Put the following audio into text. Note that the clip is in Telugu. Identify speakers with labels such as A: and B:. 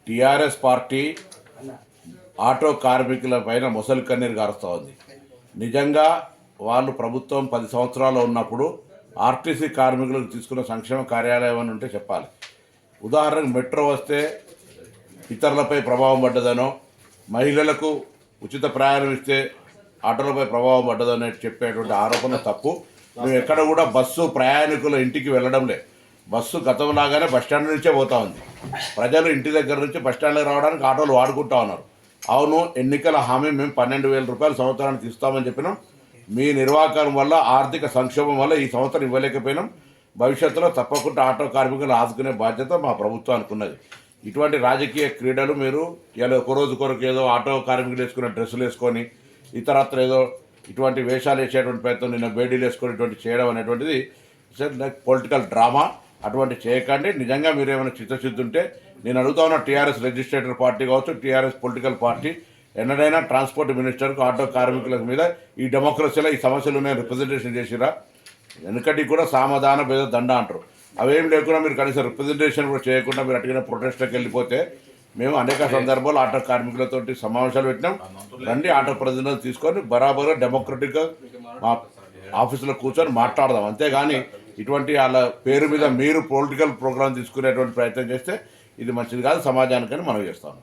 A: టీఆర్ఎస్ పార్టీ ఆటో కార్మికుల పైన మొసలి కన్నీరు గారుస్తూ ఉంది. నిజంగా వాళ్ళు ప్రభుత్వం 10 సంవత్సరాలు ఉన్నప్పుడు ఆర్టీసీ కార్మికులకు తీసుకున్న సంక్షేమ కార్యాలయం అని ఉంటే చెప్పాలి. ఉదాహరణకు మెట్రో వస్తే ఇతరులపై ప్రభావం పడ్డదనో, మహిళలకు ఉచిత ప్రయాణం ఇస్తే ఆటోలపై ప్రభావం పడ్డదనే చెప్పేటువంటి ఆరోపణ తప్పు. మేము ఎక్కడ కూడా బస్సు ప్రయాణికుల ఇంటికి వెళ్ళడం లేదు. బస్సు గతంలాగానే బస్టాండ్ నుంచే పోతా ఉంది. ప్రజలు ఇంటి దగ్గర నుంచి బస్టాండ్కి రావడానికి ఆటోలు వాడుకుంటా ఉన్నారు. అవును, ఎన్నికల హామీ మేము 12,000 రూపాయలు సంవత్సరానికి ఇస్తామని చెప్పినాం. మీ నిర్వాహకం వల్ల, ఆర్థిక సంక్షోభం వల్ల ఈ సంవత్సరం ఇవ్వలేకపోయినాం. భవిష్యత్తులో తప్పకుండా ఆటో కార్మికులను ఆదుకునే బాధ్యత మా ప్రభుత్వానికి ఉన్నది. ఇటువంటి రాజకీయ క్రీడలు మీరు ఇలా ఒకరోజు కొరకు ఏదో ఆటో కార్మికులు వేసుకున్న డ్రెస్సులు వేసుకొని ఇతరత్ర ఏదో ఇటువంటి వేషాలు వేసేటువంటి ప్రయత్నం, నిన్న బేడీలు వేసుకొని ఇటువంటి చేయడం అనేటువంటిది పొలిటికల్ డ్రామా. అటువంటి చేయకండి. నిజంగా మీరు ఏమైనా చిత్తశుద్ధి ఉంటే నేను అడుగుతా ఉన్న టీఆర్ఎస్ లెజిస్లేటర్ పార్టీ కావచ్చు, టీఆర్ఎస్ పొలిటికల్ పార్టీ ఎన్నడైనా ట్రాన్స్పోర్ట్ మినిస్టర్కు ఆటో కార్మికుల మీద ఈ డెమోక్రసీలో ఈ సమస్యలు ఉన్నాయి రిప్రజెంటేషన్ చేసిరా? వెనకటి కూడా సామధాన భేద దండ అంటారు. అవేం లేకుండా మీరు కనీసం రిప్రజెంటేషన్ కూడా చేయకుండా మీరు అటుగా ప్రొటెస్ట్కి వెళ్ళిపోతే మేము అనేక సందర్భాలు ఆటో కార్మికులతో సమావేశాలు పెట్టినాం. రండి, ఆటో ప్రతినిధులు తీసుకొని బరాబర్గా డెమోక్రటిక్గా మా ఆఫీసులో కూర్చొని మాట్లాడదాం. అంతేగాని ఇటువంటి వాళ్ళ పేరు మీద మీరు పొలిటికల్ ప్రోగ్రామ్ తీసుకునేటువంటి ప్రయత్నం చేస్తే ఇది మంచిది కాదు సమాజానికని మనం చేస్తాము.